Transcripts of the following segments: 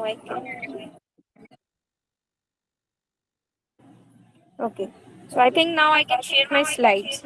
now I can. Okay. So I think now I can share my slides.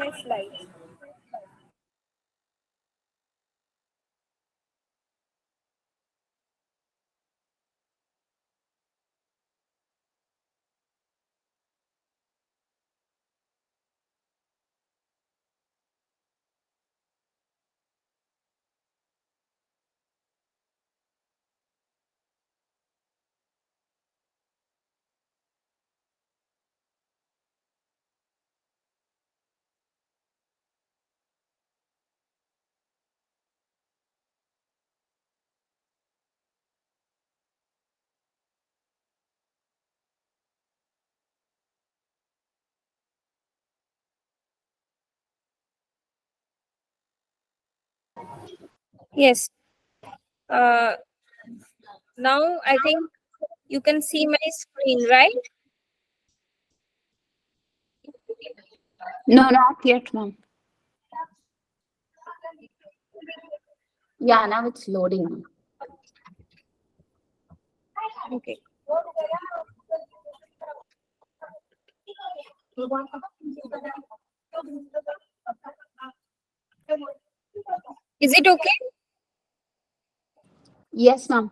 Yes. Uh, Now I think you can see my screen, right? No, not yet, ma'am. Yeah, now it's loading. Okay. Is it okay? Yes, ma'am.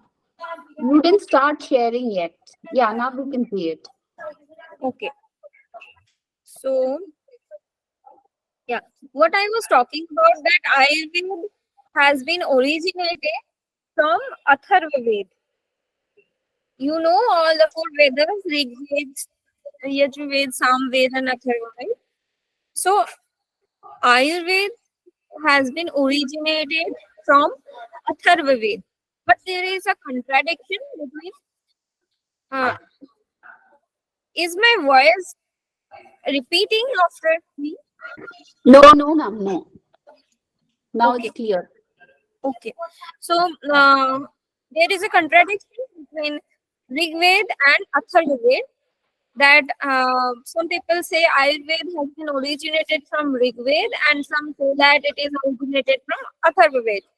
You didn't start sharing yet. Yeah, now we can see it. Okay. So, yeah, what I was talking about, that Ayurveda has been originated from Atharvaveda. You know all the four Vedas, Rig Veda, Yajurveda, Samveda, and Atharvaveda. So, Ayurveda has been originated from Atharvaveda. But there is a contradiction between. Is my voice repeating after me? No, no, ma'am, no. Now it's Okay. clear. Okay. So there is a contradiction between Rig Veda and Atharvaveda, that some people say Ayurveda has been originated from Rig Veda and some say that it is originated from Atharvaveda.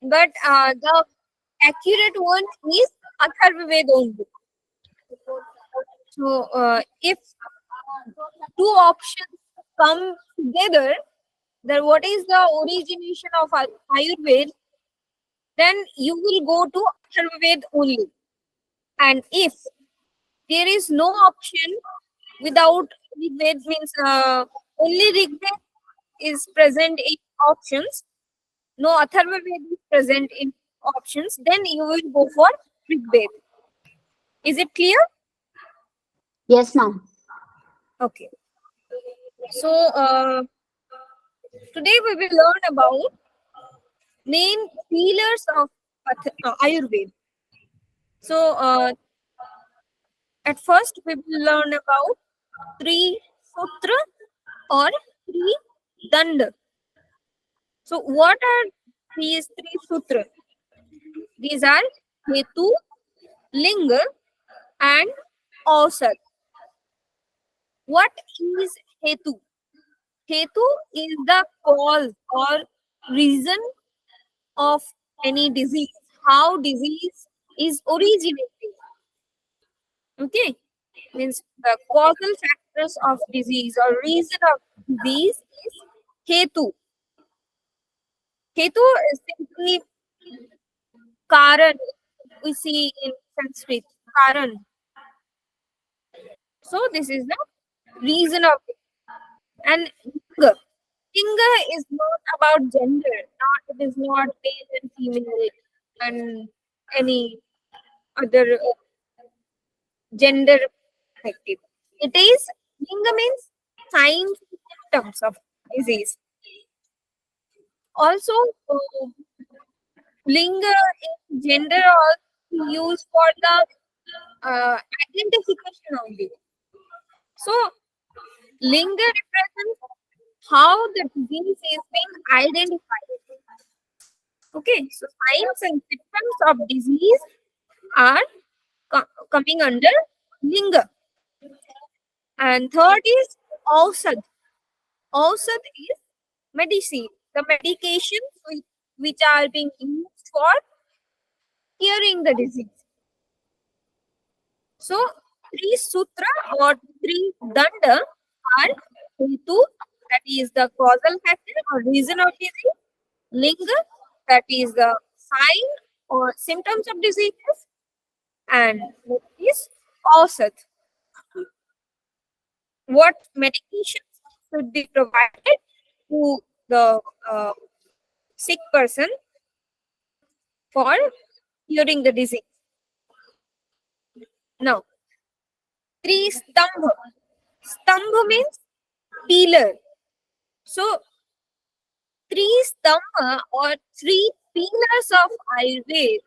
But the accurate one is Atharvaveda only. So if two options come together, then what is the origination of Ayurveda, then you will go to Ayurveda only. And if there is no option without Rigveda, means only Rigveda is present in options, no Atharvaveda is present in options, then you will go for Rigveda. Is it clear? Yes, ma'am. Okay. So today we will learn about main pillars of Ayurveda. So at first we will learn about three sutra or three danda. So what are these three sutras? These are Hetu, Linga, and Ausat. What is Hetu? Hetu is the cause or reason of any disease, how disease is originating. Okay, means the causal factors of disease or reason of disease is Hetu. Hetu is simply Karan, we see in Sanskrit, Karan. So this is the reason of it. And Linga. Linga is not about gender. Not, it is not male and female and any other gender perspective. It is, Linga means signs and symptoms of disease. Also, Linga is gender also used for the identification only. So, Linga represents how the disease is being identified. Okay, so signs and symptoms of disease are coming under Linga. And third is Ausad. Ausad is medicine, the medications which are being used for curing the disease. So, three sutra or three danda are hetu, that is the causal factor or reason of disease, linga, that is the sign or symptoms of diseases, and next is ausat, what medications should be provided to the uh, sick person for curing the disease. Now, three stambha. Stambha means pillar. So, three stambha or three pillars of Ayurveda.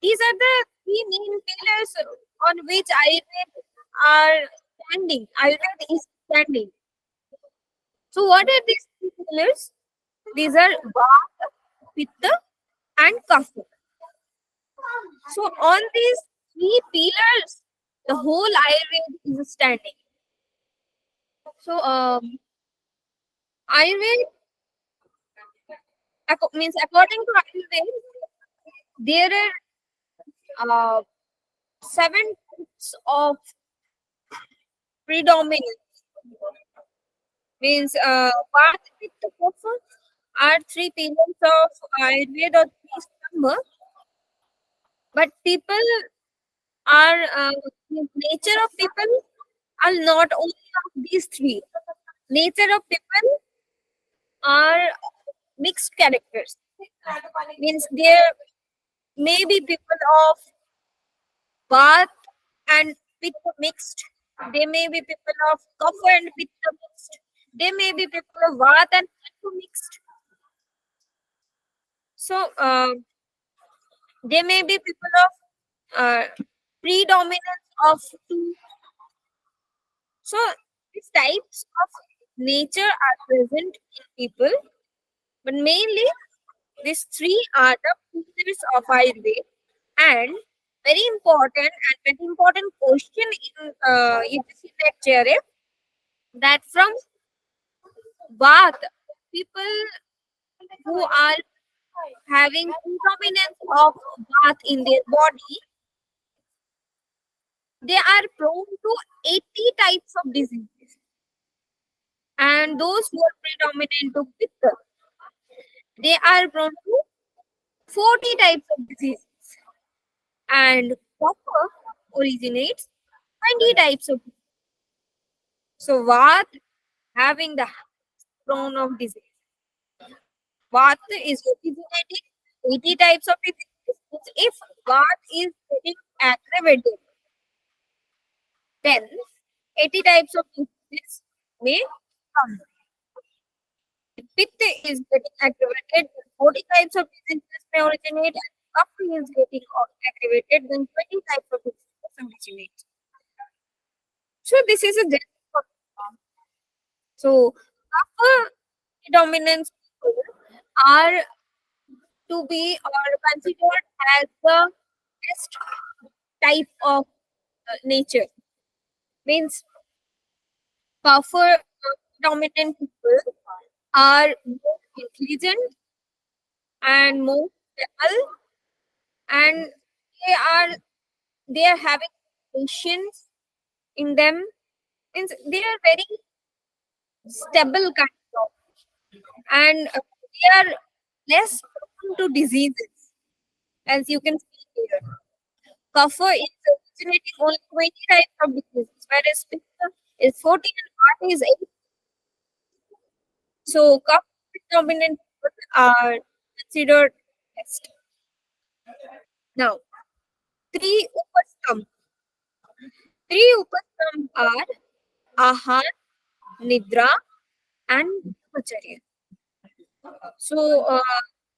These are the three main pillars on which Ayurveda are standing. Ayurveda is standing. So, what are these three pillars? These are Vata, Pitta, and Kapha. So, on these three pillars, the whole Ayurveda is standing. So, Ayurveda means according to Ayurveda, there are seven types of predominance. Means Vata, Pitta, Kapha are three pillars of Ayurveda or three stambha. But people are nature of people are not only of these three. Nature of people are mixed characters. Means there may be people of Bath and Pitta mixed. There may be people of Kapha and Pitta mixed. There may be people of Vata and Pitta mixed. So there may be people of predominance of two. So these types of nature are present in people, but mainly these three are the pillars of Ayurveda. And very important question in UGC NET JRF, that from Bath, people who are having predominance of Bath in their body, they are prone to 80 types of diseases. And those who are predominant to Pitta, they are prone to 40 types of diseases. And Kapha originates 20 types of diseases. So Vata having the prone of disease. Vata is originating 80 types of diseases. If Vata is getting aggravated, then 80 types of diseases may come. If Pitta is getting aggravated, then 40 types of diseases may originate, and Kapha is getting aggravated, then 20 types of diseases originate. So this is a general. So Kapha dominance people are to be or considered as the best type of nature. Means Kapha dominant people are more intelligent and more stable, and they are having patience in them. Means they are very stable kind of, and they are less prone to diseases, as you can see here. Kapha is originating only 20 types of diseases, whereas Pitta is 14 and Vata is 8. So Kapha dominant people are considered best. Now, three upastam. Three upastam are Ahar, Nidra, and Brahmacharya. So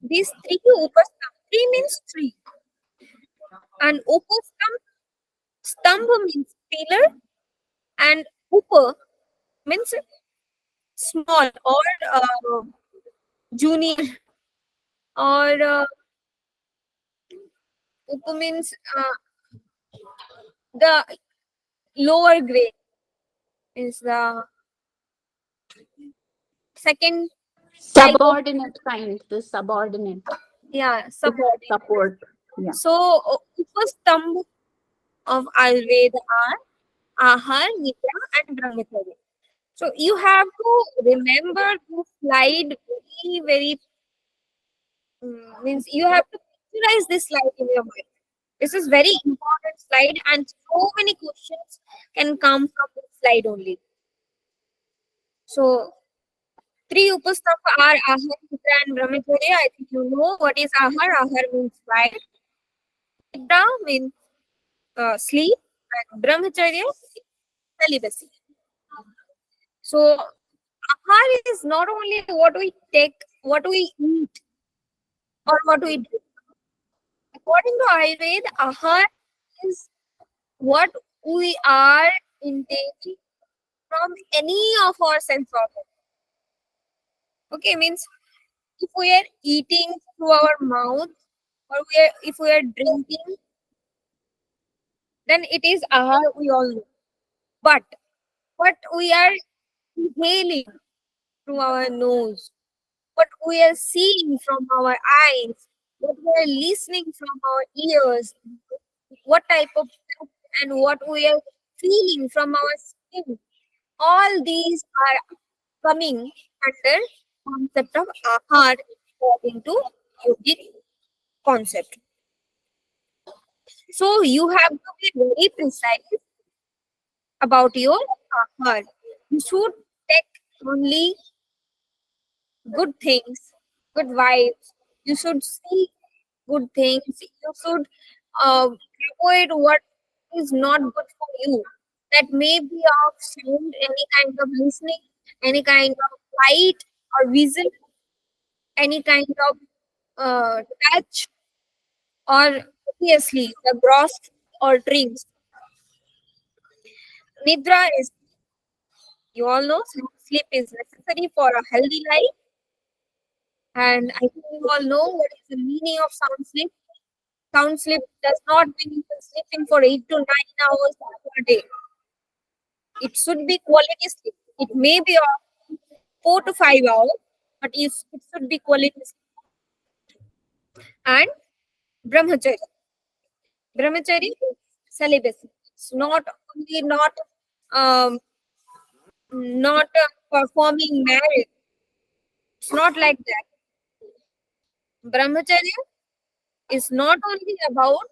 these three upastam, three means three. And upastam, stambha means pillar, and upa means small or junior, or upa means the lower grade, is the second type of, Subordinate kind, the subordinate. yeah, Support. subordinate. Support. Yeah. So upastambha of Ayurveda are Ahar, Nidra, and Brahmacharya. So you have to remember this slide very, very means you have to visualize this slide in your mind. This is very important slide, and so many questions can come from this slide only. So three upastapa are Ahar, Nidra, and Brahmacharya. I think you know what is Ahar. Ahar means flight. Nidra means sleep, and Brahmacharya is celibacy. So Ahar is not only what we take, what we eat, or what we do. According to Ayurveda, Ahar is what we are intaking from any of our sense organs. Okay, means if we are eating through our mouth, or if we are drinking, then it is Ahar, we all know. But what we are inhaling through our nose, what we are seeing from our eyes, what we are listening from our ears, what type of and what we are feeling from our skin, all these are coming under concept of Ahar according to yogic concept. So you have to be very precise about your Ahar. You should take only good things, good vibes. You should see good things. You should avoid what is not good for you. That may be of sound, any kind of listening, any kind of light or vision, any kind of touch, or obviously the gross or drinks. Nidra is, you all know, sleep is necessary for a healthy life. And I think you all know what is the meaning of sound sleep. Sound sleep does not mean sleeping for 8 to 9 hours per day. It should be quality sleep. It may be of 4 to 5 hours, but it should be quality sleep. And Brahmacharya. Brahmacharya is celibacy. It's not only um, not performing marriage. It's not like that. Brahmacharya is not only about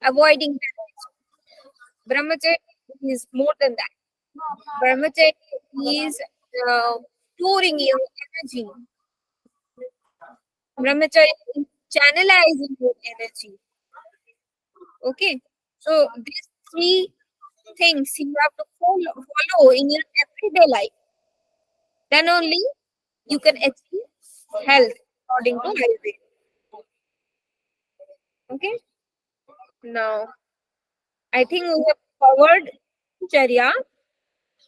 avoiding marriage. Brahmacharya is more than that. Brahmacharya is storing your energy. Brahmacharya is channelizing your energy. Okay, so these three things you have to follow in your everyday life. Then only you can achieve health according to Ayurveda. Okay, now I think we have covered Charya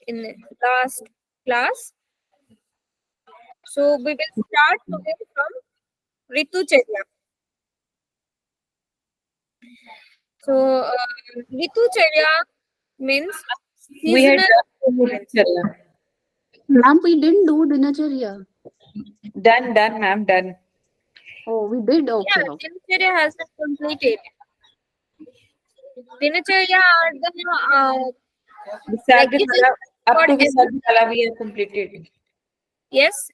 in the last class. So we will start today from Ritu Charya. So Ritu Charya means We had seasonal. Dinacharya. Ma'am, we didn't do Dinacharya. Done, ma'am, done. Oh, we did. Okay. Yeah, Okay. Dinacharya has been completed. Dinacharya are the Visarga requisites Kala, up for to every. Visarga Kala we have completed. Yes.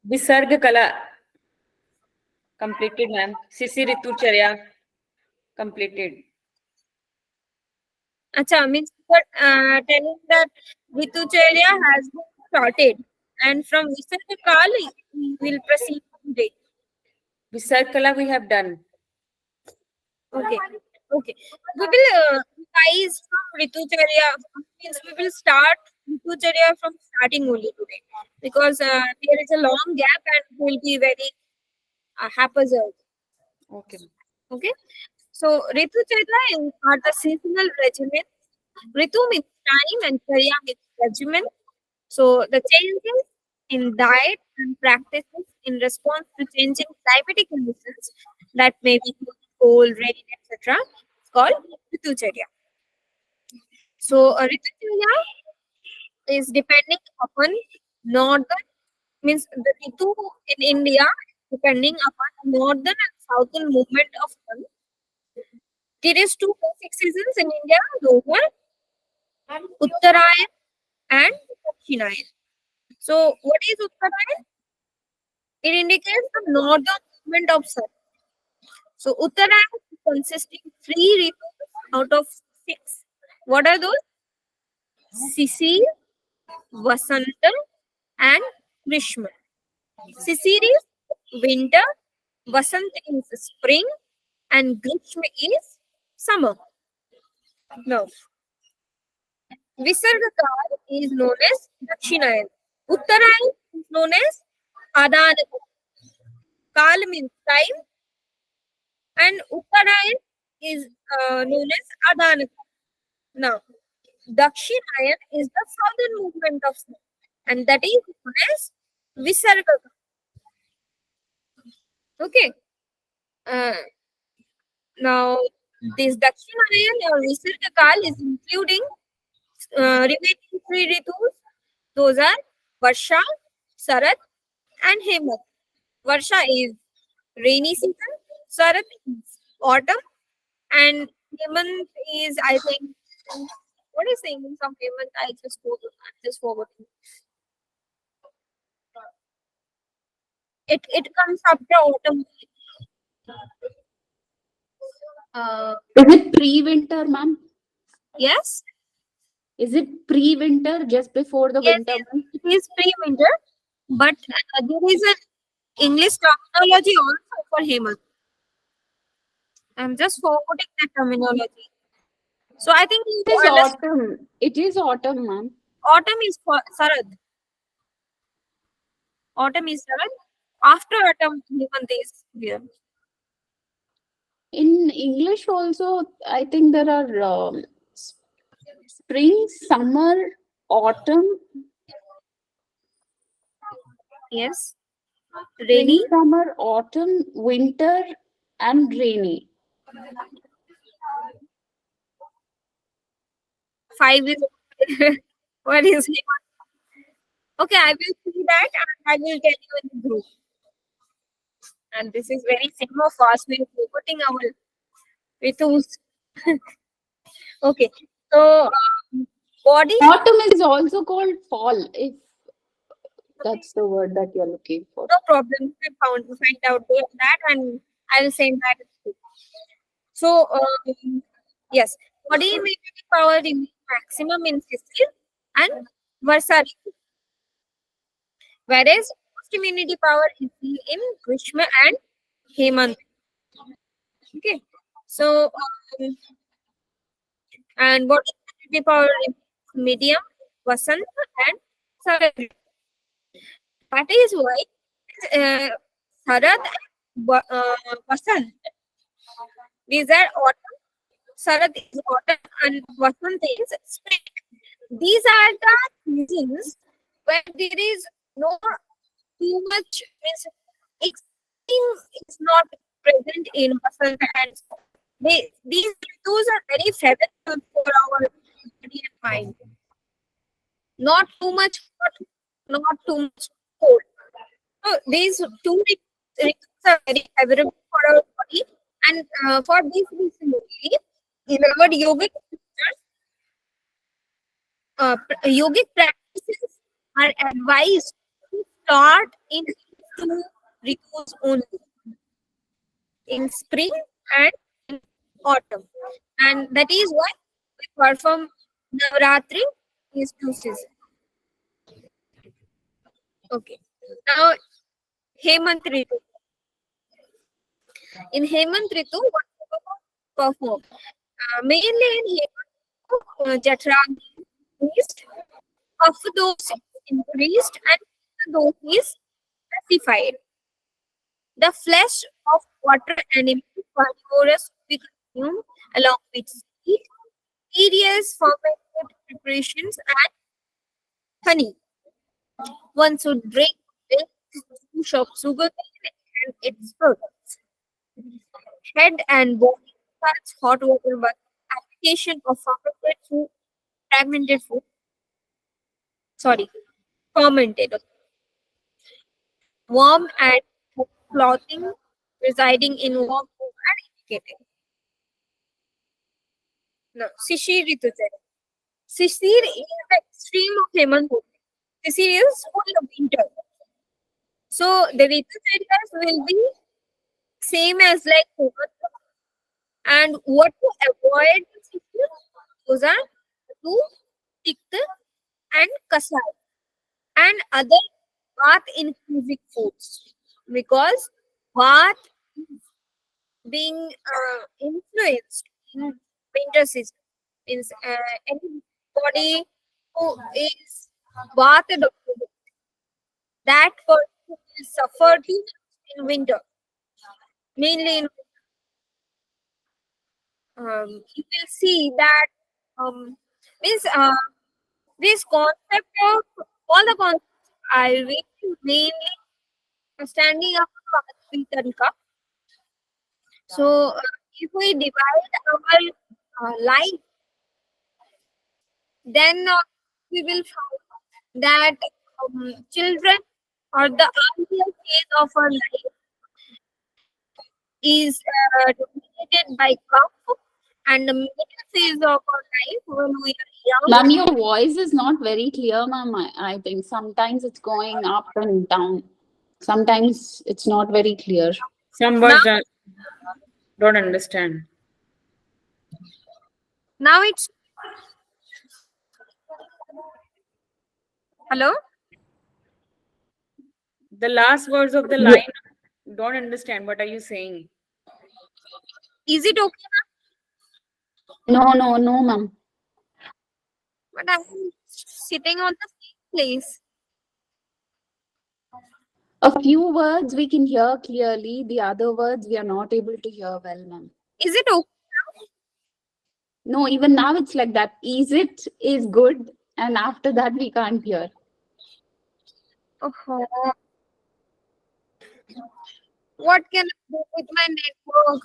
Visarga Kala completed, ma'am. Sisi Ritucharya completed. Acha, means but telling that Ritucharya has been started, and from Visarga Kali we will proceed today. Visarga Kala we have done. Okay. Okay. We will guys from Ritucharya means we will start Ritucharya from starting only today, because there is a long gap and will be very haphazard. Okay. Okay. So Ritucharya are the seasonal regimen. Ritu means time and Charya means regimen. So the changes in diet and practices in response to changing climatic conditions, that may be cold, rain, etc., is called Ritucharya. So Ritucharya is depending upon northern, means the Ritu in India depending upon northern and southern movement of sun. There is two basic seasons in India. Those are Uttarayan and Dakshinayan. So what is Uttarayan? It indicates the northern movement of sun. So Uttarayan is consisting 3 ritus out of 6. What are those? Sisir, Vasanta, and Grishma. Sisir is winter, Vasanta is spring, and Grishma is summer. Now, Visargakal is known as Dakshinayan. Uttarayan is known as Adanakal. Kal means time, and Uttarayan is known as Adanakal. Now, Dakshinayan is the southern movement of sun, and that is known as Visargakal. Okay. Uh, Now, this Dakshinayan or Visargakal is including remaining 3 ritus. Those are Varsha, Sarat, and Hemant. Varsha is rainy season, Sarat is autumn, and Hemant is, I think, what is the English of Hemant? I just forgot. It comes after autumn. Is it pre-winter, ma'am? Yes, Is it pre-winter, just before the yes, winter yes, month? it is pre-winter, but there is an English terminology also for Hemant. I'm just forgetting that terminology. So I think you It is understand. autumn. It is autumn, ma'am. Autumn is for Sarad. Autumn is Sarad. After autumn, Hemant is here. In English also, I think there are spring, summer, autumn, Yes. spring, Rainy. summer, autumn, winter, and rainy. 5 is what is Hemant? Okay, I will see that and I will tell you in the group. And this is very same of us. We're forgetting our rituals. Okay. So body. Autumn is also called fall, if that's the word that you're looking for. No problem. Find out that and I will send that. So yes, body immunity power is maximum in Sicily and Varsa, whereas most immunity power is seen in Grishma and Hemant. Okay, so and body immunity power is medium, Vasanta, and Sarad. That is why Sarad and Vasant, these are autumn. Sarad is autumn and Vasant is spring. These are the seasons where there is no too much means extreme is not present in Vasant and these ritus are very favorable for our body and mind. Not too much hot, not too much cold. So these two ritus are very favorable for our body, and for this reason only, in our yogic scriptures, yogic practices are advised to start in 2 ritus only, in spring and in autumn, and that is why we perform Navratri is 2 seasons. Okay, now Hemant Ritu. In Hemant Ritu, what we perform? Mainly in Hemant, Jatragni increased, of those increased, and those is specified. The flesh of water animal carnivorous we consume along with seed, various fermented preparations, and honey. One should drink milk, juice of sugar cane and its products. Head and body touch hot water but application of sorry, fermented, warm and clothing residing in warm room are indicated. No, Shishir Ritucharya. Shishir is the extreme of Hemant. Shishir is full of winter. So the Ritucharyas will be same as like Hemant. And what to avoid Shishir? Those are to Tikta and Kasai and other bath inclusive foods, because bath is being influenced in winter season. Means anybody who is bathed up, that person will suffer too much in winter, mainly in you will see that means this concept of all the concepts Ayurveda is mainly standing up for Tarika. So if we divide our life, then we will find that children or the earlier phase of our life is dominated by cough, and the middle phase of our life when we are young. Ma'am, your voice is not very clear, ma'am. I think sometimes it's going up and down. Sometimes it's not very clear. Some Now, words don't understand. now it's hello. The last words of the line don't understand. What are you saying? Is it okay? No, no, no, ma'am. But I'm sitting on the same place. A few words we can hear clearly. The other words we are not able to hear well, ma'am. Is it okay? No, even now it's like that. Is it is good, and after that we can't hear. Oh, what can I do with my network?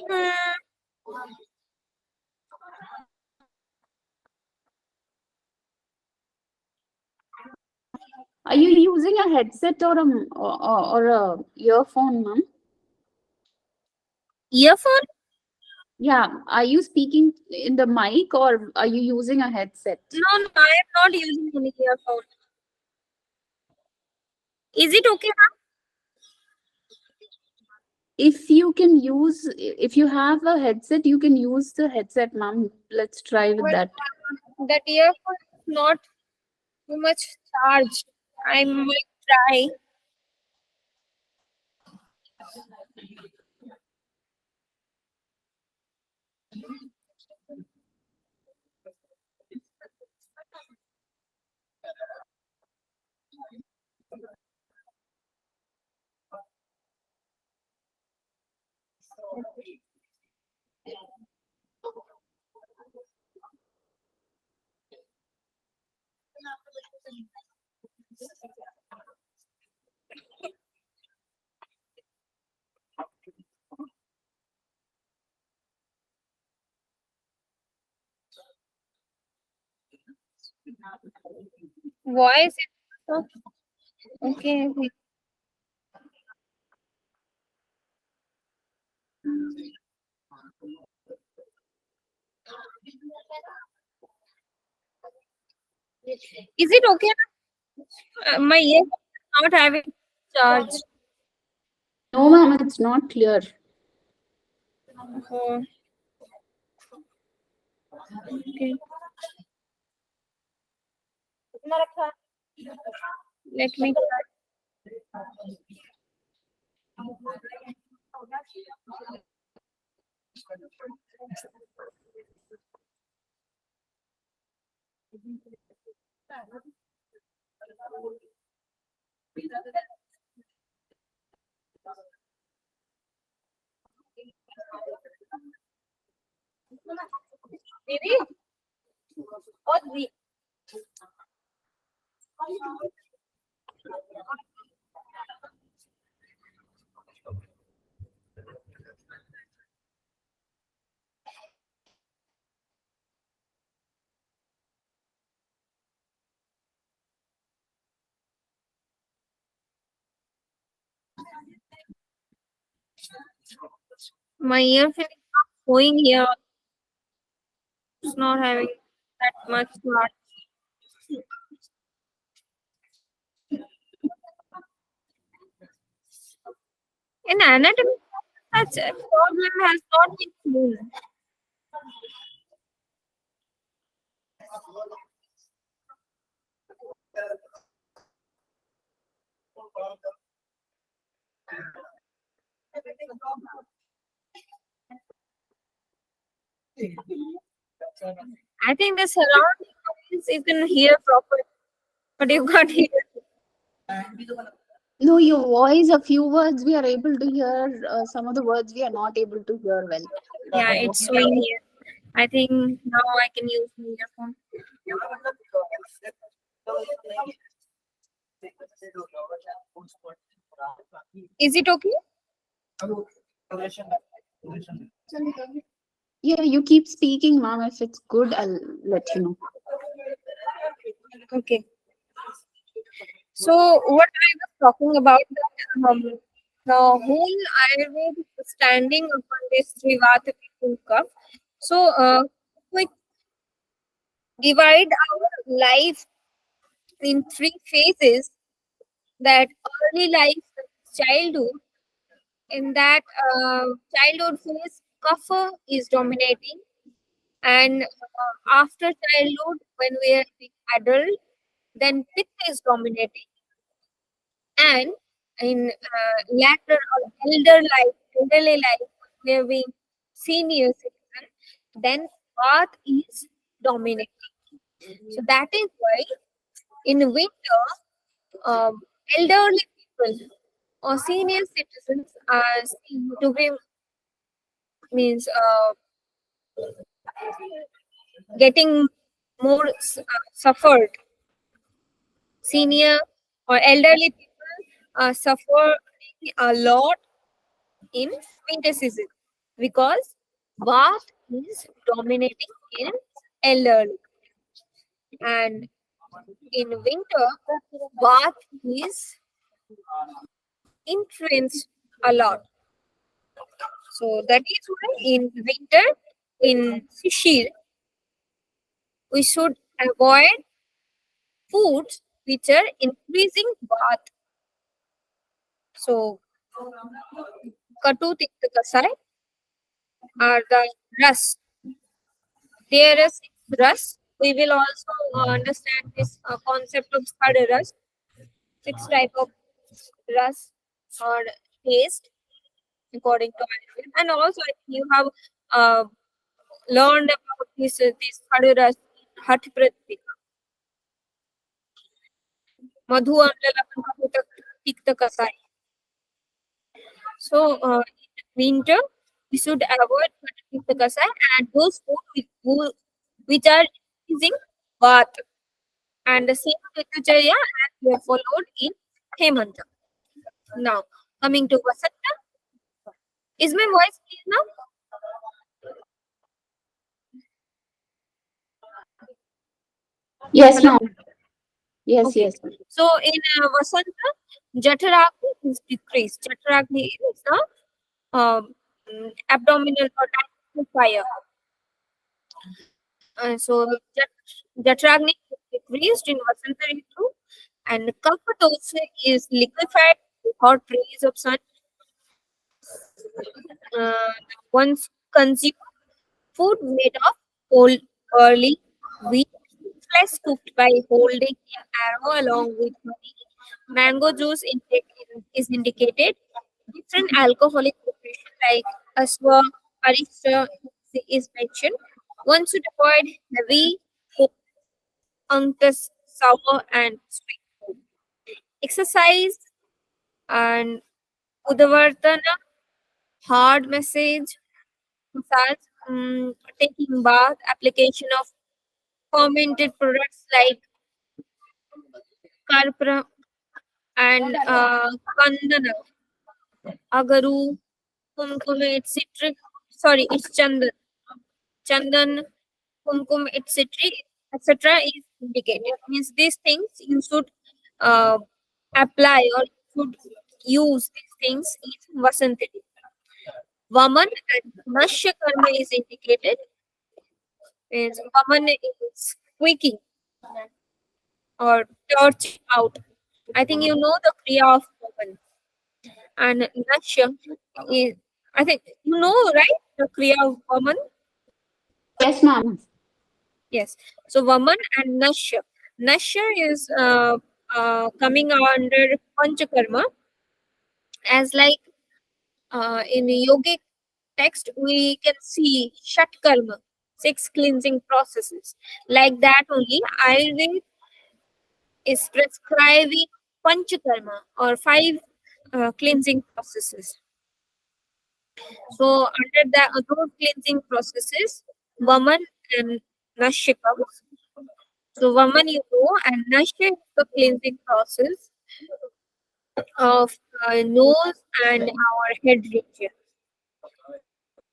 Hmm. Are you using a headset or a earphone, ma'am? Earphone? Yeah. Are you speaking in the mic or are you using a headset? No, no, I am not using any earphone. Is it okay now? If you have a headset, you can use the headset, ma'am. Let's try with But that. that earphone is not too much charged. I might try. Voice is okay. Okay. Is it okay now? My earphone is not having charge. No, ma'am, it's not clear. Oh, okay. Let me try. Didi? Oh, Didi. My earphone is not going here. It's not having that much mark. In anatomy, such a problem has not been seen. I think the surrounding noise you can hear properly, but you can't hear. No, your voice, a few words we are able to hear, some of the words we are not able to hear well. Yeah, it's showing here. I think now I can use my earphone. Is it okay? Yeah, you keep speaking, ma'am. If it's good, I'll let you know. Okay. So what I was talking about, the whole Ayurveda is standing upon this Trivata Vipulka. So we divide our life in three phases. That early life, childhood. In that childhood phase, kapha is dominating, and after childhood, when we are adult, then pitta is dominating, and in later or elderly life, we are being senior citizen, then path is dominating. So that is why in winter, um, elderly people or senior citizens are seen to be means getting more suffered. Senior or elderly people are suffering a lot in winter season because bath is dominating in elderly, and in winter bath is influenced a lot. So that is why in winter in Shishir we should avoid foods which are increasing bath. So Katu Tikta Kasai are the rus. There is rus. We will also understand this concept of third rus. 6 type of rus or taste according to Ayurveda. And also you have uh, learned about this third rus Hat Pratika. Madhu Amla Katu Tikta Kasai. So in winter we should avoid Katu Tikta Kasai and those which are using bath. And the same Riturjaya as we have followed in Hemanta. Now, coming to Vasanta, is my voice clear now? Yes, Hello? ma'am. Yes, Okay. yes. So, in Vasanta, Jataragni is decreased. Jataragni is the abdominal or digestive fire. So, Jataragni is decreased in Vasanta Ritu, and Kalpatosa is liquefied with hot rays of sun. Uh, Once consumed food made of whole early wheat flesh cooked by holding an arrow along with honey. Mango juice intake is indicated. Different alcoholic preparation like aswa, arista is mentioned. One should avoid heavy, cooked, unctuous, sour, and sweet food. Exercise and udavartana, hard massage, taking bath, application of fermented products like karpra and kandana, agaru, kumkum, etc. Sorry, it's chandan, kumkum, etc. is indicated. Means these things you should uh, apply or you should use these things in Vasantati. Vaman and Nashya karma is indicated. Is Vaman is squeaking or torching out. I think you know the Kriya of Vaman. And Nashya is, I think you know, right? The Kriya of Vaman. Yes, ma'am. Yes. So Vaman and Nashya. Nashya is coming under Panchakarma, as like in yogic text we can see Shat Karma, 6 cleansing processes. Like that only, Ayurveda is prescribing Panchakarma or 5 cleansing processes. So under those cleansing processes, Vaman and Nashya comes. So Vaman you know, and Nashya is the cleansing process of nose and our head region.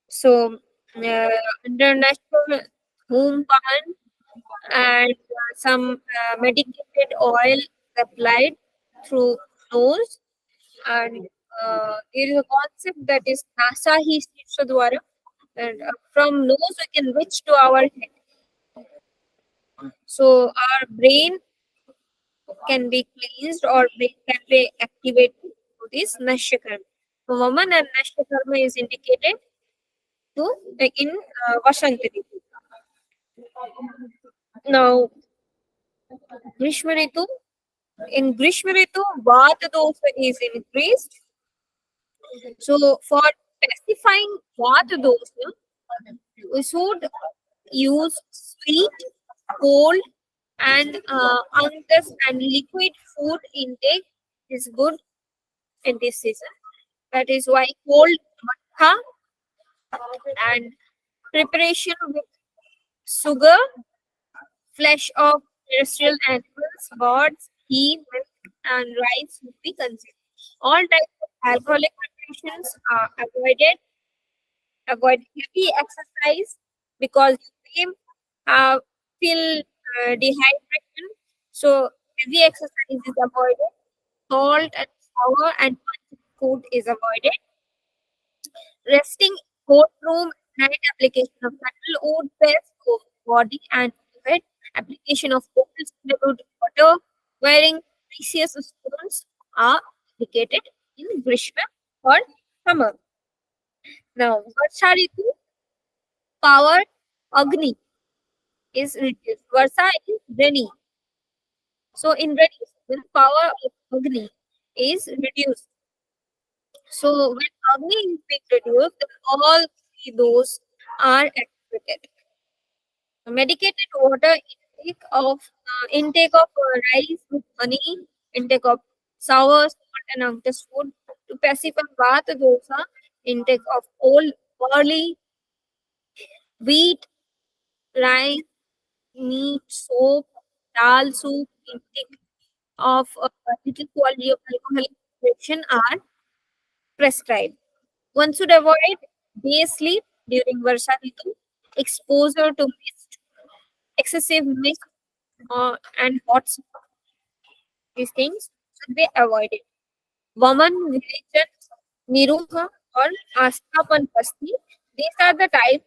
So under Nashya, Hum Pahan and some medicated oil applied through nose, and there is a concept that is Nasa hi Shirsha Dwara, and from nose we can reach to our head. So our brain can be cleansed or brain can be activated to this Nashya Karma. So Vaman and Nashya Karma is indicated to in Vasanta Ritu. Now Grishma Ritu, in Grishma Ritu, Vata dosha is increased. So for specifying Vata dosha, we should use sweet, cold, and angas and liquid food intake is good in this season. That is why cold matcha and preparation with sugar, flesh of terrestrial animals, birds, ghee, milk, and rice should be consumed. All types of alcoholic preparations are avoided. Avoid heavy exercise because you may feel dehydration. So heavy exercise is avoided. Salt and sour and punch food is avoided. Resting courtroom night application of subtle wood paste for body and head. Application of cold scented water. Wearing precious stones are indicated in Grishma or summer. Now, Varsha Ritu, power Agni is reduced. Varsa is rainy. So in rainy season, power of Agni is reduced. So when Agni is being reduced, then all three those are activated. Medicated water intake of rice with honey, intake of sour salt and angus food to pacify Vata dosa, intake of old barley, wheat, rice, meat, soap, dal soup, intake of little quality of alcoholic preparation are prescribed. One should avoid day sleep during Varsha Ritu, exposure to mist, excessive mist, and hot sun. These things should be avoided. Vaman, Virechan, Niruha, or Asthapan Pasti. These are the types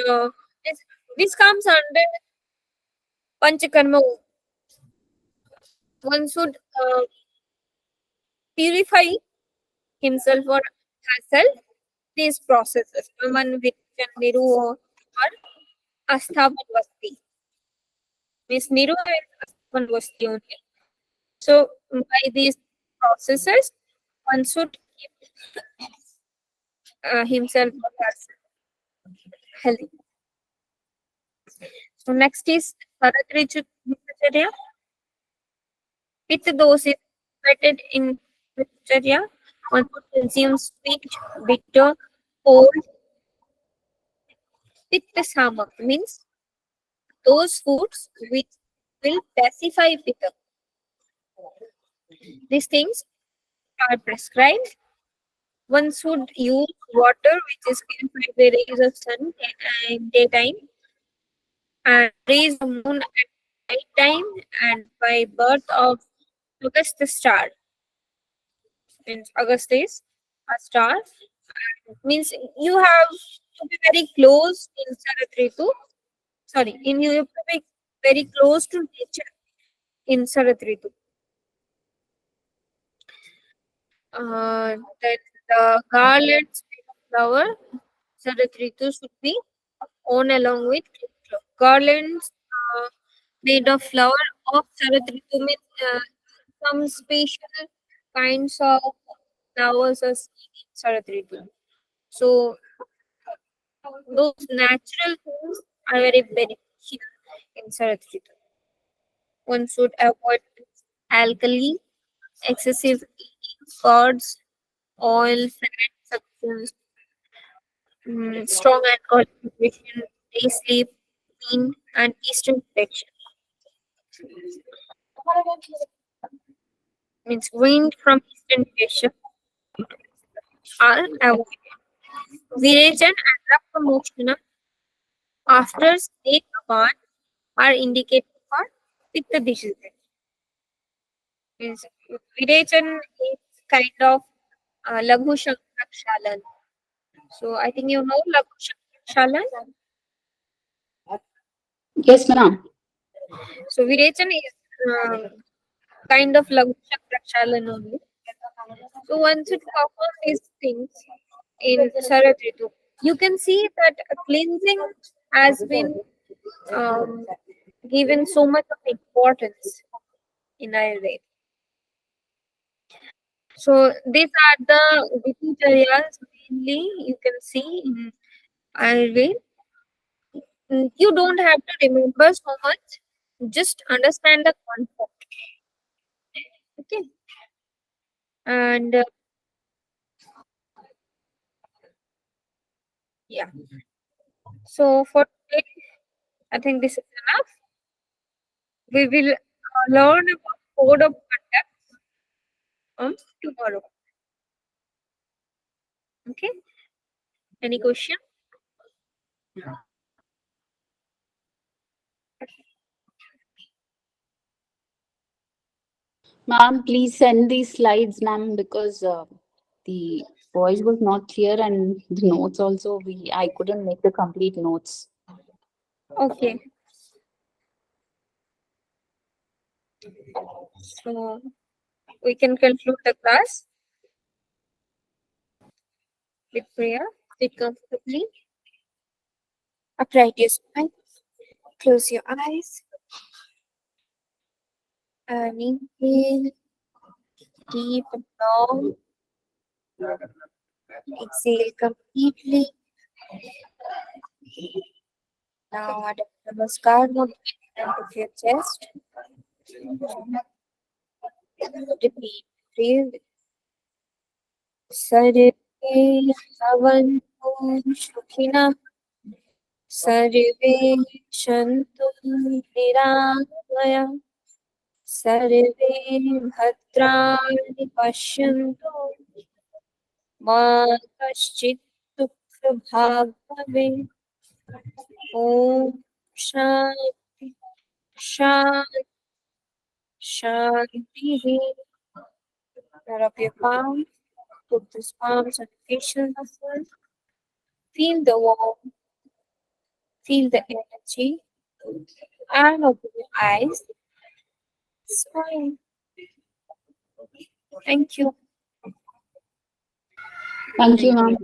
of this comes under Panchakarma. One should purify himself or herself these processes. Vaman, Virechan, Niruha, or Asthapan Pasti. Miss Niruha is Asthapan Pasti only. So by these processes, one should keep himself or herself healthy. So next is Bharatrijacharya. Pitta dose is treated in Brahmacharya. One should consume sweet, bitter, cold. Pitta samak means those foods which will pacify pitta. These things are prescribed. One should use water which is purified by rays of sun in daytime and rays of moon at night time and by birth of August star. Means August is a star. Means you have to be very close in Saratritu. Sorry, you have to be very close to nature in Saratritu. Then the garlands made of flower Saratritu should be worn along with garlands made of flower of Saratritu means some special kinds of flowers are seen in Saratritu. So those natural things are very beneficial in Saratritu. One should avoid alkali, excessive eating, curds, oil, fat, substance, strong alcohol nutrition, day sleep, wind, and eastern protection. Means wind from eastern direction are avoided. Virejan and Rapamoshana after snake apart are indicated for pitta diseases. Means Virejan is kind of Laghu Shankrakshalan. So I think you know Laghu Shankrakshalan. Yes, ma'am. So Virejan is kind of Laghu Shankrakshalan only. So once it performs these things in Saratritu, you can see that cleansing has been um, given so much of importance in Ayurveda. So these are the Dipacharyas mainly you can see in Ayurveda. You don't have to remember so much, just understand the concept. Okay. And yeah. So for today, I think this is enough. We will learn about code of conduct on tomorrow. Okay. Any question? Ma'am, please send these slides, ma'am, because the voice was not clear and the notes also I couldn't make the complete notes. Okay. So we can conclude the class with prayer. Sit comfortably. Upright your spine. Close your eyes. And inhale deep and long. Exhale completely. Now at a namaskar mode of your chest. Repeat. Breathe. Sarve Bhavantu Sukhina Sarve Shantu Niramaya Sarve Bhadrani Pashyantu Ma Kaschit Dukha Bhag Bhave Om Shanti Shanti Shanti. Roll up your palms. Put these palms on the facial muscles. Feel the warmth. Feel the energy. And open your eyes. Smile. Thank you. Thank you, ma'am.